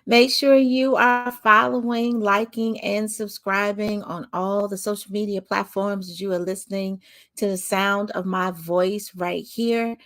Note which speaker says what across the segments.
Speaker 1: Make sure you are following, liking, and subscribing on all the social media platforms as you are listening to the sound of my voice right here.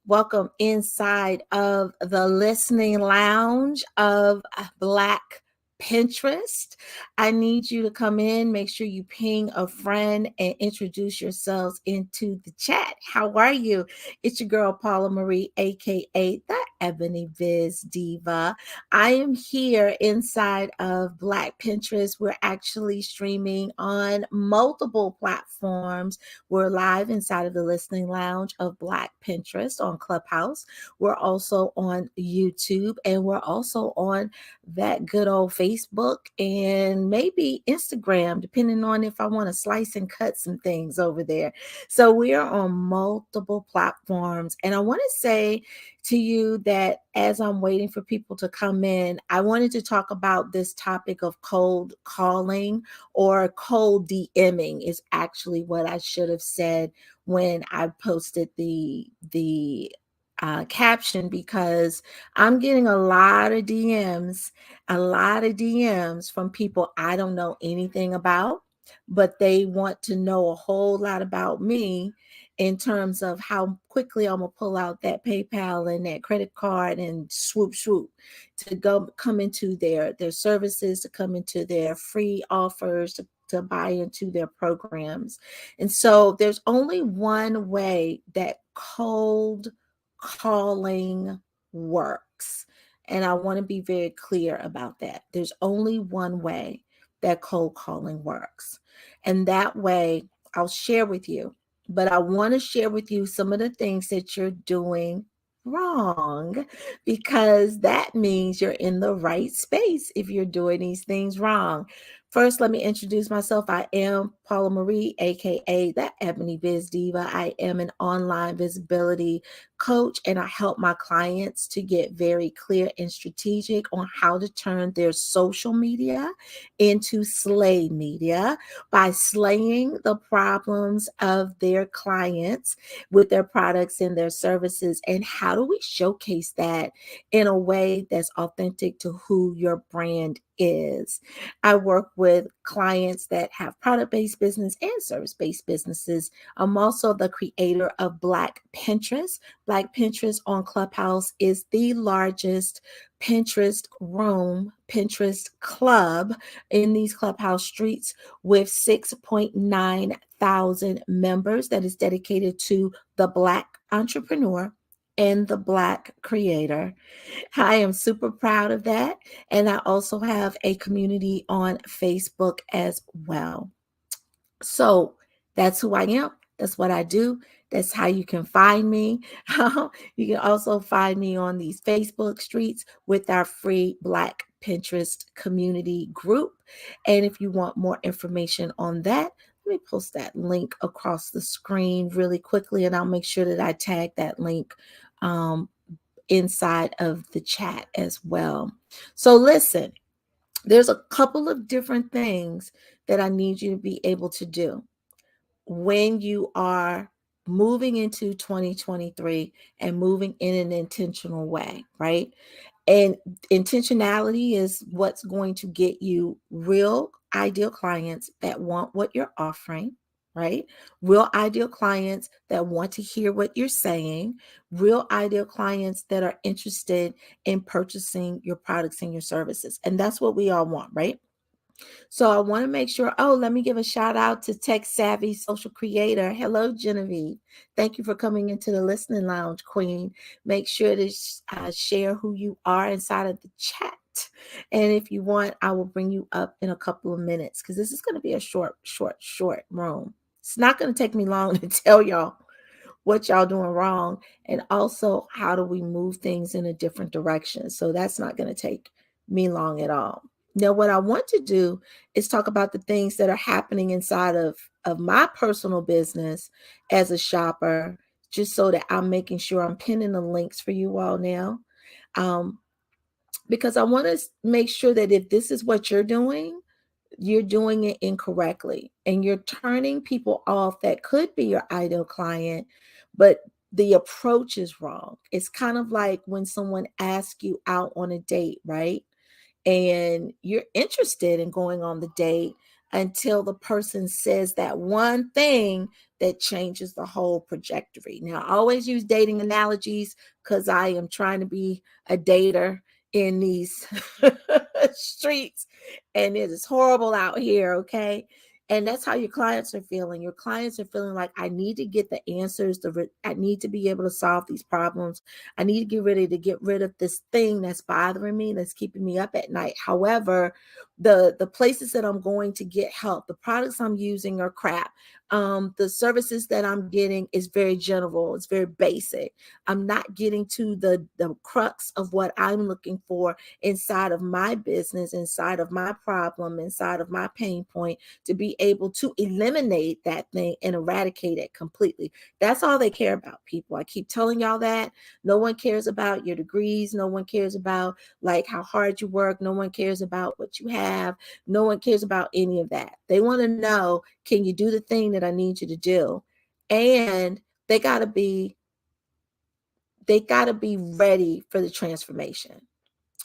Speaker 1: Welcome inside of the listening lounge of Black Pinterest. I need you to come in, make sure you ping a friend and introduce yourselves into the chat. How are you? It's your girl, Paula Marie, aka the Ebony Viz Diva. I am here inside of Black Pinterest. We're actually streaming on multiple platforms. We're live inside of the listening lounge of Black Pinterest on Clubhouse. We're also on YouTube, and we're also on that good old Facebook and maybe Instagram, depending on if I want to slice and cut some things over there. So we are on multiple platforms. And I want to say to you that as I'm waiting for people to come in, I wanted to talk about this topic of cold calling, or cold DMing is actually what I should have said when I posted the caption, because I'm getting a lot of DMs from people I don't know anything about, but they want to know a whole lot about me in terms of how quickly I'm gonna pull out that PayPal and that credit card and swoop swoop to go come into their services, to come into their free offers, to buy into their programs. And so there's only one way that cold calling works. And I want to be very clear about that. There's only one way that cold calling works. And that way I'll share with you. But I want to share with you some of the things that you're doing wrong, because that means you're in the right space if you're doing these things wrong. First, let me introduce myself. I am Paula Marie, aka the Ebony Biz Diva. I am an online visibility coach, and I help my clients to get very clear and strategic on how to turn their social media into slay media by slaying the problems of their clients with their products and their services. And how do we showcase that in a way that's authentic to who your brand is? I work with clients that have product based business and service based businesses. I'm also the creator of Black Pinterest. Black Pinterest on Clubhouse is the largest Pinterest room, Pinterest club in these clubhouse streets, with 6.9 thousand members, that is dedicated to the Black entrepreneur and the Black creator. I am super proud of that. And I also have a community on Facebook as well. So that's who I am. That's what I do. That's how you can find me. You can also find me on these Facebook streets with our free Black Pinterest community group. And if you want more information on that, let me post that link across the screen really quickly, and I'll make sure that I tag that link um, inside of the chat as well. So listen, there's a couple of different things that I need you to be able to do when you are moving into 2023 and moving in an intentional way, right? And intentionality is what's going to get you real ideal clients that want what you're offering, right? Real ideal clients that want to hear what you're saying, real ideal clients that are interested in purchasing your products and your services. And that's what we all want, right? So I want to make sure. Oh, let me give a shout out to Tech Savvy Social Creator. Hello, Genevieve. Thank you for coming into the listening lounge, Queen. Make sure to share who you are inside of the chat. And if you want, I will bring you up in a couple of minutes, because this is going to be a short room. It's not going to take me long to tell y'all what y'all doing wrong, and also how do we move things in a different direction. So that's not going to take me long at all. Now, what I want to do is talk about the things that are happening inside of my personal business as a shopper, just so that I'm making sure I'm pinning the links for you all now. Um, because I want to make sure that if this is what you're doing it incorrectly, and you're turning people off that could be your ideal client, but the approach is wrong. It's kind of like when someone asks you out on a date, right? and you're interested in going on the date until the person says that one thing that changes the whole trajectory. Now, I always use dating analogies because I am trying to be a dater in these streets, and it is horrible out here, okay? And that's how your clients are feeling. Your clients are feeling like, I need to get the answers. I need to be able to solve these problems. I need to get rid of this thing that's bothering me, that's keeping me up at night. However, the places that I'm going to get help, the products I'm using are crap. The services that I'm getting is very general. It's very basic. I'm not getting to the crux of what I'm looking for inside of my business, inside of my problem, inside of my pain point, to be able to eliminate that thing and eradicate it completely. That's all they care about, people. I keep telling y'all that. No one cares about your degrees. No one cares about like how hard you work. No one cares about what you have. No one cares about any of that. They want to know, can you do the thing that I need you to do? And they got to be ready for the transformation.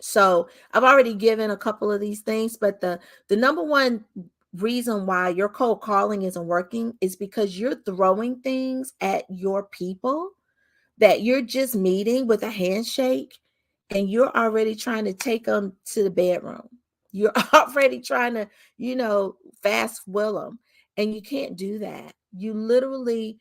Speaker 1: So I've already given a couple of these things, but the number one reason why your cold calling isn't working is because you're throwing things at your people that you're just meeting with a handshake, and you're already trying to take them to the bedroom. You're already trying to, fast will them. And you can't do that. You literally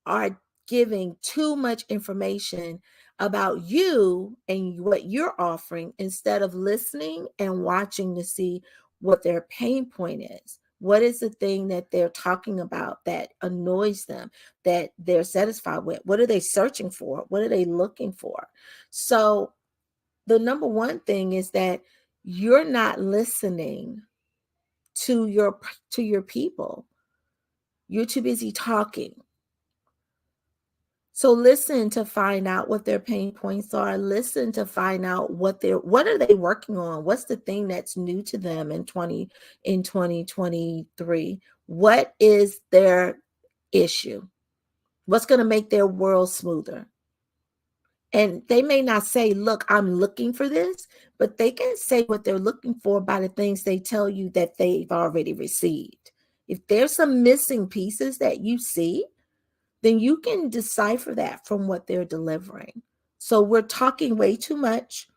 Speaker 1: are giving too much information about you and what you're offering instead of listening and watching to see what their pain point is. What is the thing that they're talking about that annoys them, that they're satisfied with? What are they searching for? What are they looking for? So the number one thing is that you're not listening to your people. You're too busy talking. So listen to find out what their pain points are. Listen to find out what are they working on? What's the thing that's new to them in 2023? What is their issue? What's going to make their world smoother? And they may not say, look, I'm looking for this, but they can say what they're looking for by the things they tell you that they've already received. If there's some missing pieces that you see, then you can decipher that from what they're delivering. So we're talking way too much,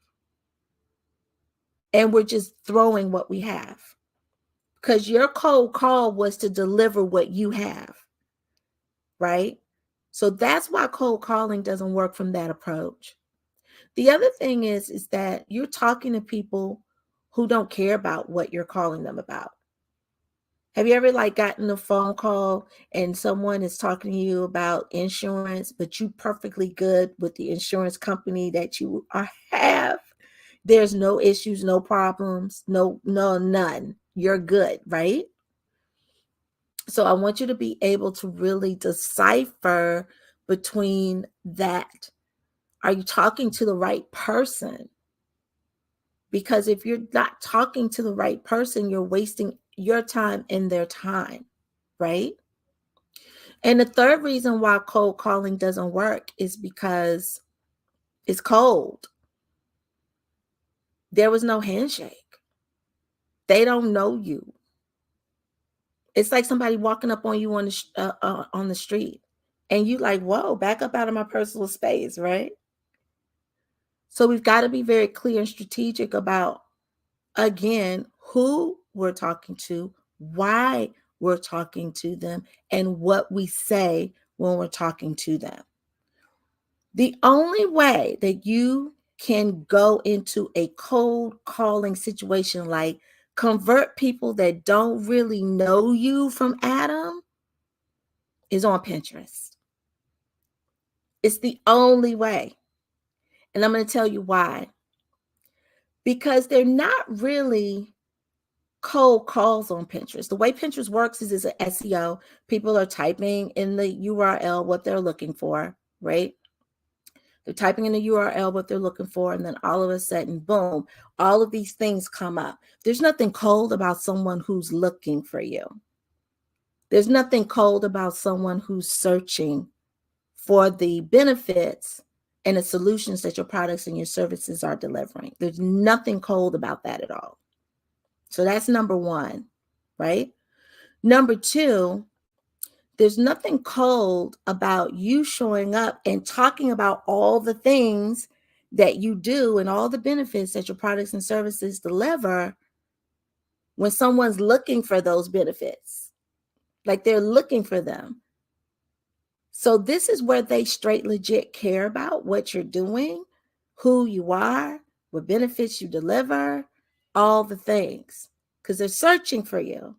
Speaker 1: and we're just throwing what we have, because your cold call was to deliver what you have, right? So that's why cold calling doesn't work from that approach. The other thing is that you're talking to people who don't care about what you're calling them about. Have you ever gotten a phone call and someone is talking to you about insurance, but you perfectly good with the insurance company that you have? There's no issues, no problems, none. You're good, right? So I want you to be able to really decipher between that. Are you talking to the right person? Because if you're not talking to the right person, you're wasting your time and their time, right? And the third reason why cold calling doesn't work is because it's cold. There was no handshake. They don't know you. It's like somebody walking up on you on the street, and you like, whoa, back up out of my personal space, right? So we've got to be very clear and strategic about, again, who we're talking to, why we're talking to them, and what we say when we're talking to them. The only way that you can go into a cold calling situation, like convert people that don't really know you from Adam, is on Pinterest. It's the only way. And I'm going to tell you why. Because they're not really cold calls on Pinterest. The way Pinterest works is an SEO. People are typing in the URL what they're looking for, right? They're typing in the URL what they're looking for, and then all of a sudden, boom, all of these things come up. There's nothing cold about someone who's looking for you. There's nothing cold about someone who's searching for the benefits and the solutions that your products and your services are delivering. There's nothing cold about that at all. So that's number one, right? Number two, there's nothing cold about you showing up and talking about all the things that you do and all the benefits that your products and services deliver when someone's looking for those benefits. Like they're looking for them. So this is where they straight legit care about what you're doing, who you are, what benefits you deliver, all the things, because they're searching for you.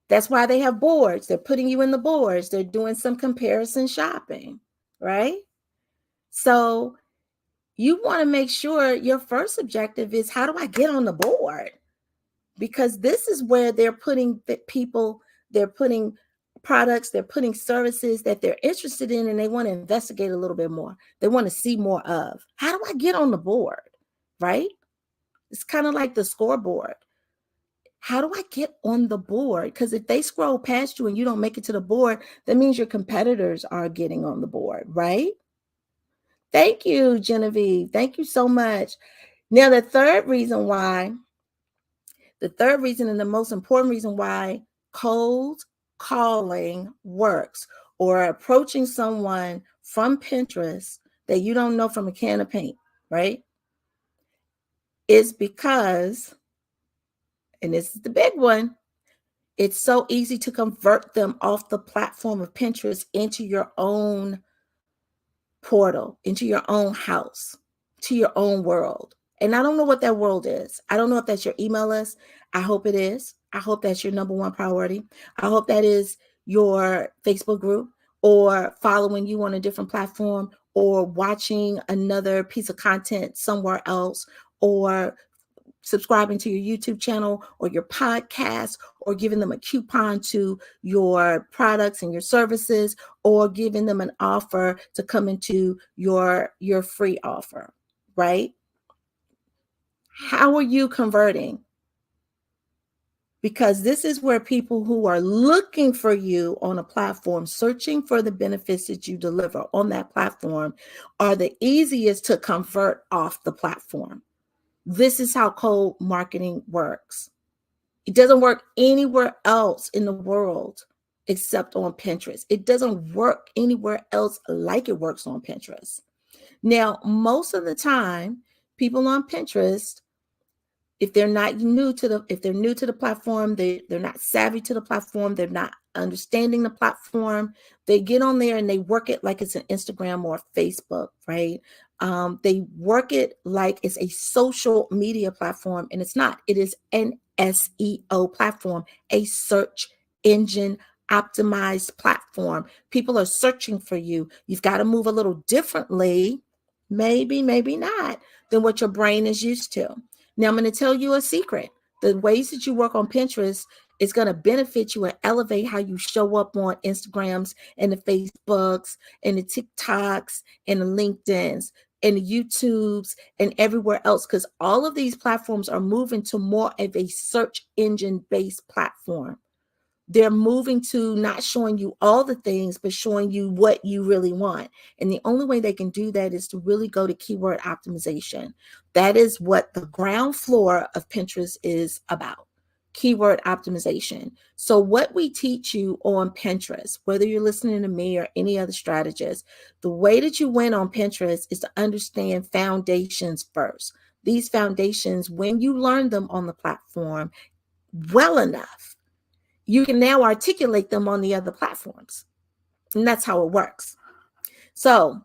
Speaker 1: That's why they have boards. They're putting you in the boards. They're doing some comparison shopping, right? So you want to make sure your first objective is, how do I get on the board? Because this is where they're putting people, they're putting products, they're putting services that they're interested in, and they want to investigate a little bit more. They want to see more of. How do I get on the board, right? It's kind of like the scoreboard. How do I get on the board? Because if they scroll past you and you don't make it to the board, that means your competitors are getting on the board, right? Thank you, Genevieve. Thank you so much. Now, the third reason and the most important reason why cold calling works, or approaching someone from Pinterest that you don't know from a can of paint, right, is because, and this is the big one, it's so easy to convert them off the platform of Pinterest into your own portal, into your own house, to your own world. And I don't know what that world is. I don't know if that's your email list. I hope it is. I hope that's your number one priority. I hope that is your Facebook group, or following you on a different platform, or watching another piece of content somewhere else, or subscribing to your YouTube channel or your podcast, or giving them a coupon to your products and your services, or giving them an offer to come into your free offer, right? How are you converting? Because this is where people who are looking for you on a platform, searching for the benefits that you deliver on that platform, are the easiest to convert off the platform. This is how cold marketing works. It doesn't work anywhere else in the world except on Pinterest. It doesn't work anywhere else like it works on Pinterest. Now, most of the time, people on Pinterest, if they're new to the platform, they're not savvy to the platform, they're not understanding the platform, they get on there and they work it like it's an Instagram or Facebook, right? They work it like it's a social media platform, and it's not. It is an SEO platform, a search engine optimized platform. People are searching for you. You've got to move a little differently, maybe not, than what your brain is used to. Now, I'm going to tell you a secret. The ways that you work on Pinterest is going to benefit you and elevate how you show up on Instagrams and the Facebooks and the TikToks and the LinkedIns and the YouTubes and everywhere else, because all of these platforms are moving to more of a search engine based platform. They're moving to not showing you all the things, but showing you what you really want. And the only way they can do that is to really go to keyword optimization. That is what the ground floor of Pinterest is about. Keyword optimization. So what we teach you on Pinterest, whether you're listening to me or any other strategist, the way that you win on Pinterest is to understand foundations first. These foundations, when you learn them on the platform well enough, you can now articulate them on the other platforms. And that's how it works. So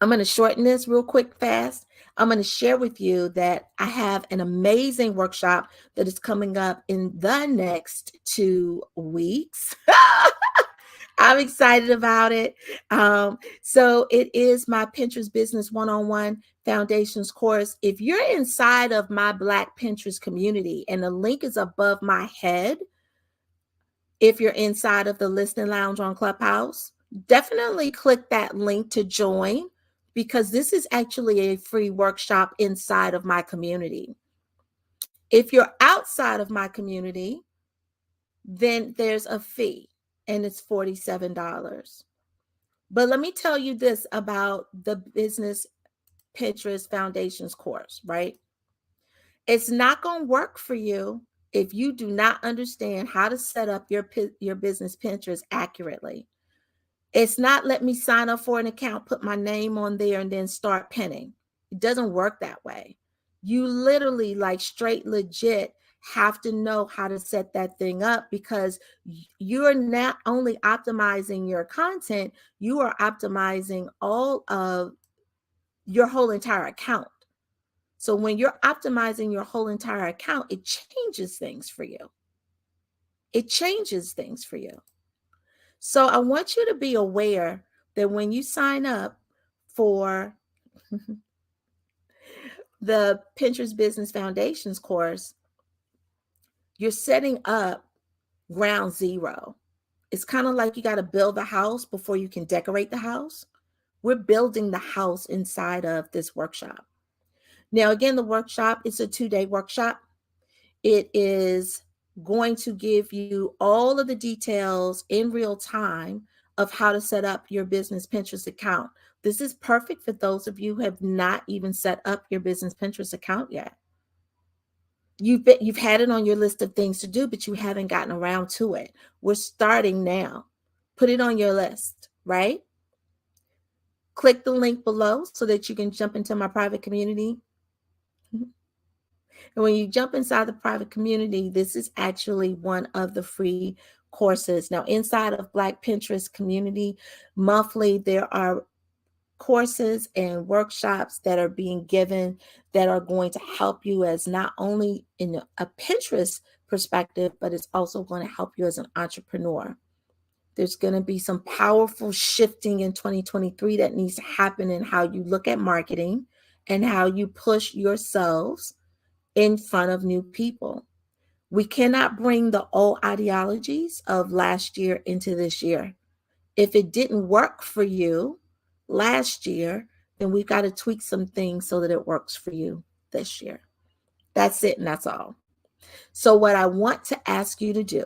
Speaker 1: I'm going to shorten this real quick, fast. I'm going to share with you that I have an amazing workshop that is coming up in the next 2 weeks. I'm excited about it. So it is my Pinterest Business One-on-One Foundations course. If you're inside of my Black Pinterest community, and the link is above my head, if you're inside of the Listening Lounge on Clubhouse, definitely click that link to join, because this is actually a free workshop inside of my community. If you're outside of my community, then there's a fee, and it's $47. But let me tell you this about the Business Pinterest Foundations course, right? It's not going to work for you if you do not understand how to set up your business Pinterest accurately. It's not let me sign up for an account, put my name on there, and then start pinning. It doesn't work that way. You literally, like straight legit, have to know how to set that thing up, because you're not only optimizing your content, you are optimizing all of your whole entire account. So when you're optimizing your whole entire account, it changes things for you. It changes things for you. So I want you to be aware that when you sign up for the Pinterest Business Foundations course, you're setting up ground zero. It's kind of like you got to build the house before you can decorate the house. We're building the house inside of this workshop. Now, again, the workshop is a 2-day workshop. It is going to give you all of the details in real time of how to set up your business Pinterest account. This is perfect for those of you who have not even set up your business Pinterest account yet. You've had it on your list of things to do, but you haven't gotten around to it. We're starting now. Put it on your list, right? Click the link below so that you can jump into my private community. And when you jump inside the private community, this is actually one of the free courses. Now, inside of Black Pinterest community, monthly, there are courses and workshops that are being given that are going to help you as not only in a Pinterest perspective, but it's also going to help you as an entrepreneur. There's going to be some powerful shifting in 2023 that needs to happen in how you look at marketing and how you push yourselves in front of new people. We cannot bring the old ideologies of last year into this year. If it didn't work for you last year, then we've got to tweak some things so that it works for you this year. That's it, and that's all. So what I want to ask you to do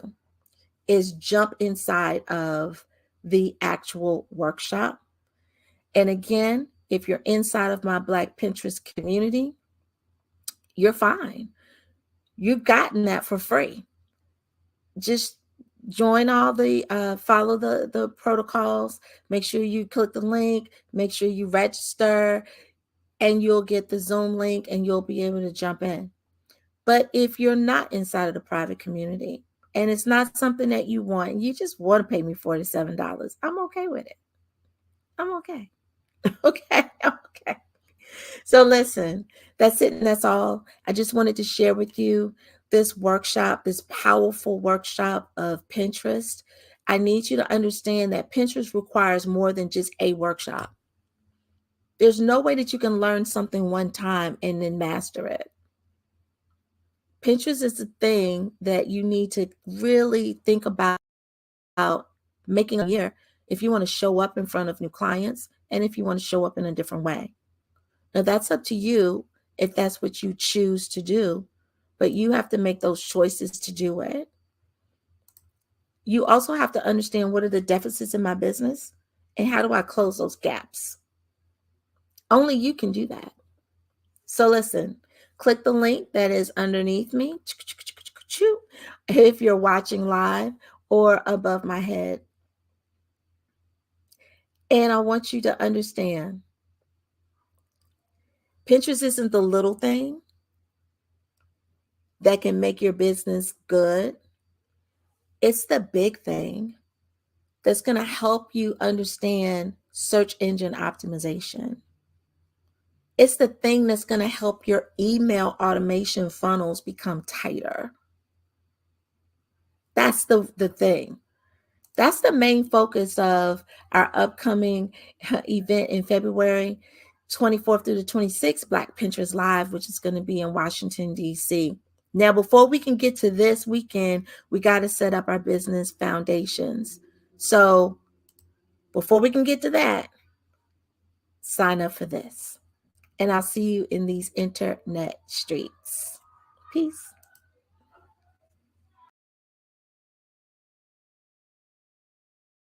Speaker 1: is jump inside of the actual workshop. And again, if you're inside of my Black Pinterest community, you're fine. You've gotten that for free. Just join all the follow the protocols. Make sure you click the link, make sure you register, and you'll get the Zoom link and you'll be able to jump in. But if you're not inside of the private community and it's not something that you want, you just want to pay me $47, I'm okay with it. I'm okay. Okay. Okay. So listen, that's it and that's all. I just wanted to share with you this workshop, this powerful workshop of Pinterest. I need you to understand that Pinterest requires more than just a workshop. There's no way that you can learn something one time and then master it. Pinterest is the thing that you need to really think about making a year if you want to show up in front of new clients and if you want to show up in a different way. Now, that's up to you if that's what you choose to do, but you have to make those choices to do it. You also have to understand what are the deficits in my business and how do I close those gaps. Only you can do that. So listen, click the link that is underneath me if you're watching live or above my head. And I want you to understand, Pinterest isn't the little thing that can make your business good. It's the big thing that's going to help you understand search engine optimization. It's the thing that's going to help your email automation funnels become tighter. That's the thing. That's the main focus of our upcoming event in February 24th through the 26th, Black Pinterest Live, which is going to be in Washington, D.C. Now, before we can get to this weekend, we got to set up our business foundations. So before we can get to that, sign up for this. And I'll see you in these internet streets. Peace.